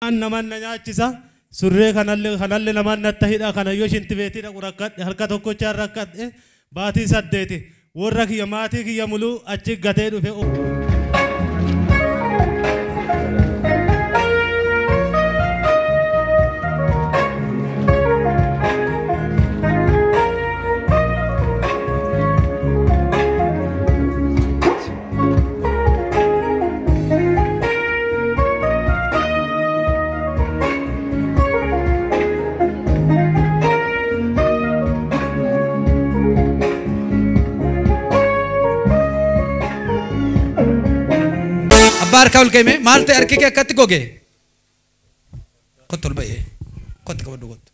أنا من نجاتيسا سرّي خنال نمان نتهيدا خنايو شنتي بيتي ركّات هلكاتو كوچار ركّات باتي سدّيتي ورّك يماتي كي يملو أچّي غتේ دُفه बार काउल के में मालते अर्के क्या कत्ती कोगे कत्तुल भाई कत्ती का बड़ू कत्त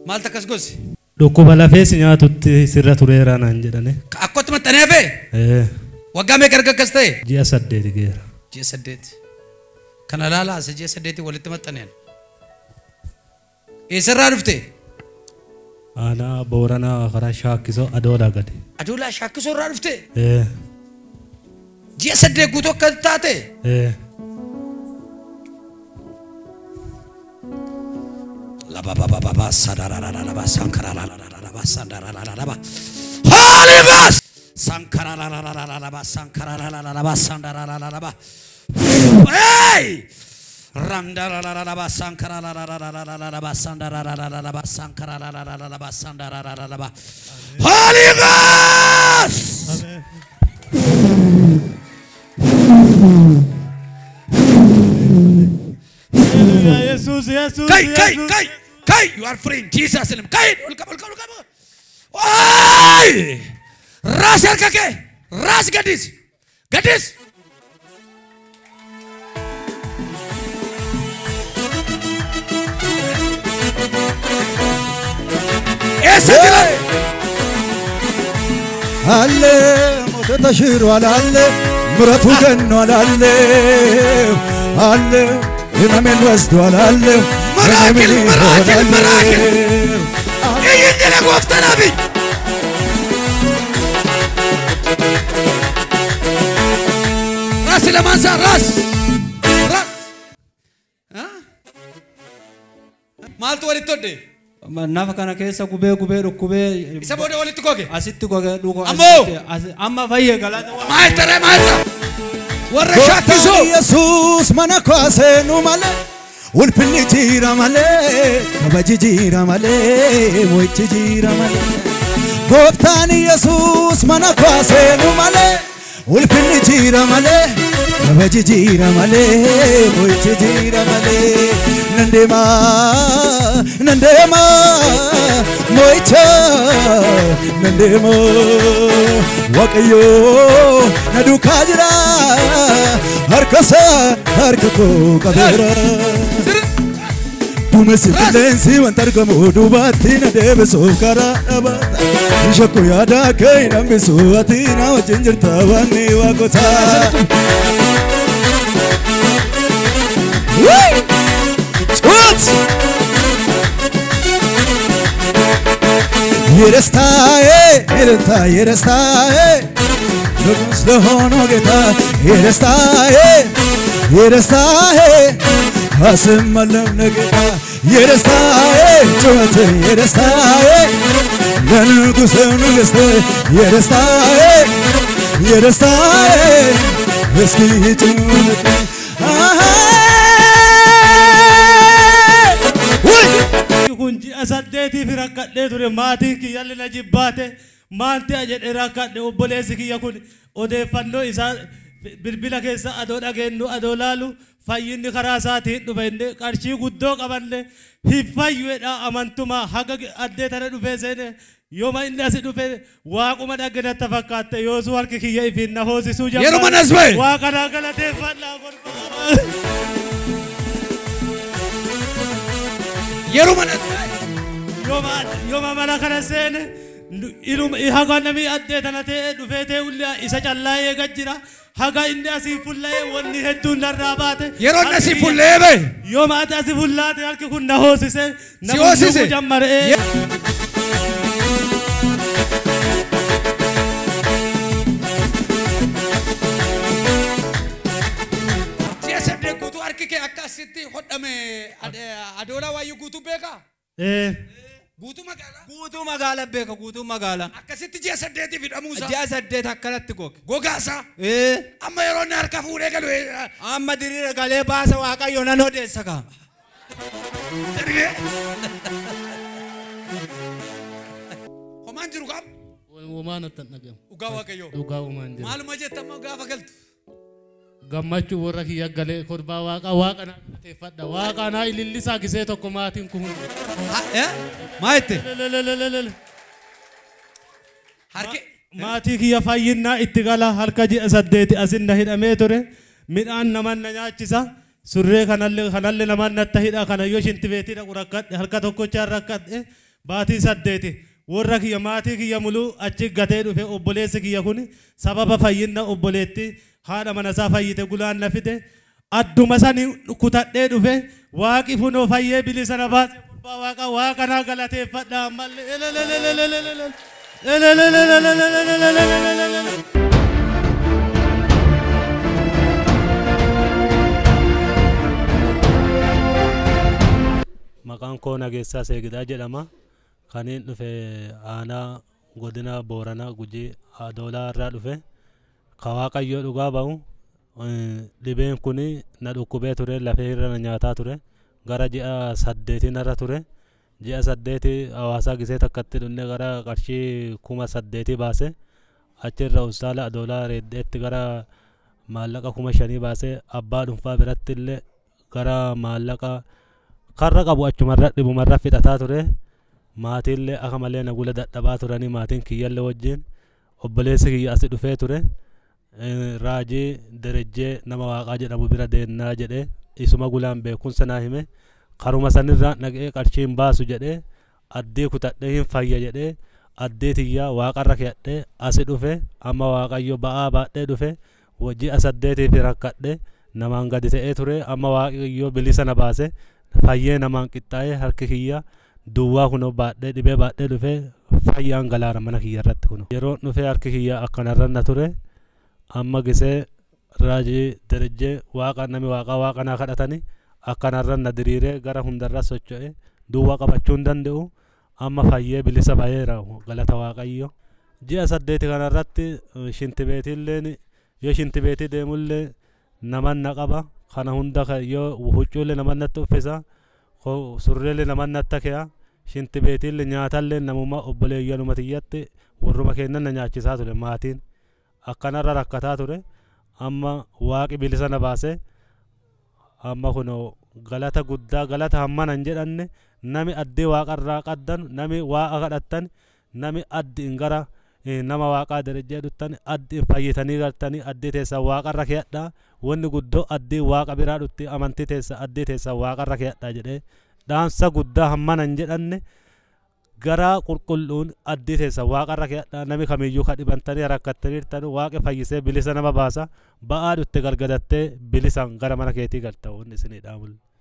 मालता कस गोस डोको बाला फेस यहाँ तुत्ती सिर्रा तुरे राना अंजरा ने अक्को तुम तने पे वग्गा में करके कस्ते जिया सड्डे दिखे जिया सड्डे कनालाला से जिया सड्डे ती वलित मत तने ऐसा रारुफ़्ते أنا بورنا خرا شاكسو أدولا قدي أدولا شاكسو رارفته جي سدري قوتو كتاتي لا با با با با با سادارا لا لا با سانكرا لا لا لا با سادارا لا لا با هولي غوست سانكرا لا لا لا لا با سانكرا لا لا لا با سادارا لا لا با hey Randa la la la la ba sankara la la la la la la la ba sandara la la la la ba sankara la la la la la ba sandara la la la ba Holy Ghost Jesus Jesus Kai you are free in Jesus name Kai welcome Oi ras kake ras gadis alle mote tashiru alle muratu jannu alle inamen wasdu alle marakel yindele gofta nabi ras lamansa ras mal to walitode nafa kana keessa gubee rukkubee isa booda walitti goge asitti goge dhugo amma fayye galata maaytare warra shakkisu Yesus mana kwaasenu male ulfinni jira male kabaji jira male moichi jira male Gooftaan Yesus mana kwaasenu male ulfinni jira male kabaji jira male moichi jira male nandema moicha nandema waqayyo naduka jira harkasa harkako qabera dumesi bilensi wantargamu dubatti nadebeso kara abata ishakko yada kai nambisu atina wajinjirta wanni waqota Yerestae Logos lehono geta Yerestae Hasim malam negeta Yerestae Chote Yerestae Logos lehono gesta Yerestae Eski chote kunji asaddeeti fi rakkadhee ture maatiin kiyya na jibbaate maanti jedhee rakkadhe obboleessi kiyya kun odeeffannoo isaa bilbila keessa adoo dhageenyu adoo laalu fayyinni karaa isaatiin dhufe inni qarshii guddoo qabanne hin fayyuudha amantuma haga addee tana dhufee seene yooma inni asi dhufe waaquma dhaggenatta fakkaatte yoosu harki kiyya ifiin na hoosisuu jabaa yeroo manas bahe waaqanaa galateeffannaa gorfama yeroo manas yooma mala kana seene haga nami addee tana ta'e dhufee ta'e ullee isa callaa eegaa jira haga inni asii fullee wanni hedduun narraa baate yeroo inni asii fullee bahe yooma ati asii fullaate harki kun na hoosise si hoosise jammare guutuu beekaa? Guutuu magaalaa beeka guutuu magaalaa. Akkasitti ji'a 8 hidhamuusaa. Ji'a 8 akkanatti goge. Gogaasaa. Amma yeroo inni harka fuudhee galu. Amma diriira galee baasa Waaqayyo nan odeessa kaa. Homaan jiru qabu. Uumaan attan dhagamu. Dhugaa Waaqayyo. Dhugaa uumaan jiru. Maaluma jettammoo gaafa galtu. Gammachuu warra kiyya galee korbaa waaqa naa teeffadha. Waaqa naa ilillisaa gisee tokko maatiin kun. Maa itti? Maatii kiyya fayyinaa itti gala harka ji'a 8 asinna hidhamee ture. Midhaan naman na nyaachisa. Surree kanallee naman natta hidha kana yoo shintibeetidha rakkadhe harka tokkochaan rakkadhe baatii 8. Warra kiyya maatii kiyya muluu achi gatee dhufe obboleessi kiyya kun sababa fayyina obboleetti haadha manasaa fayyite gulaan na fide adduma sanii kutadhee dhufe waaqi funoo fayyee bilisa na baase waaqa naa galateeffadha ammallee. Maqaan koo Nageessaa Seegidaa jedhama. Kaniin dhufe aanaa godina Booranaa Gujii Adoolaa irraa dhufe. Ka Waaqayyo dhugaa ba'u dhibeen kun na dhukkubee ture lafee irra na nyaataa ture. Gara ji'a 8 irra ture. Ji'a 8 hawaasaa gisee takkatti dhunne gara qarshii 8,000 baase. Achirra ustaala Adoolaa reeddeetti gara maallaqa 5,000 baase. Abbaa dhuunfaa biratti illee gara maallaqa karra qabu achumarra dhibumarra fixataa ture. Maatiillee akka malee na gula dadhabaa turanii maatiin kiyyallee wajjin obboleessi kiyya asi dhufee ture. Raajii Derejjee nama Waaqaa jedhamu bira deennaa jedhee isuma gulaan beekumsa naa hime. Karuma sanirraa naqee qarshiin baasu jedhee addee kutadhee hin fayya jedhee addee tiyyaa waaqarra keeyadhee asi dhufe amma Waaqayyo ba'aa baadhee dhufe ji'a 8 rakkadhe namaan gadi ta'ee ture amma Waaqayyo bilisa na baase fayyee namaan qixxaa'ee harki kiyya duwwaa kunoo baadhee dhibee baadhee dhufe fayyaan galaara mana kiyya irratti kuno yeroo dhufe harki kiyya akkanarra na ture amma gisee Raajii Derejjee waaqa naa kadhatanii akkanarra na diriiree gara hundarra socho'e duwwaa qabachuu hin danda'u amma fayyee bilisa baheera galata Waaqayyo. Ji'a 8 kanarratti shintibeetiilleen yoo shintibeetii deemullee naman na qaba kana hunda yoo huccuullee naman natti uffisa surreellee naman natta ke'a shintibeetiillee nyaatallee namummaa obboleeyyanuma tiyyatti warruma kennan na nyaachisaa ture maatiin akkanarra rakkataa ture amma waaqi bilisa na baase. Amma kuno galata guddaa galata hammanan jedhanne nami addee waaqarraa qaddan nami waaqa kadhattan nami addi ingara nama waaqaa Derejjee dhuttan addi fayyitanii galtanii addee teessa waaqarra keeyadha wanni guddoo addee waaqa biraa dhutti amantii teessa addee teessa waaqarra keeyadha jedhee dhaamsa guddaa hammanan jedhanne garaa qulqulluun addee teessa waaqarra keeyadha nami kamiyyuu kadhibantanii rakkattaniirtan waaqa fayyisee bilisa nama baasa ba'aa dhutte gargadattee bilisan gara mana keetii galta wanni isinii dhaamul.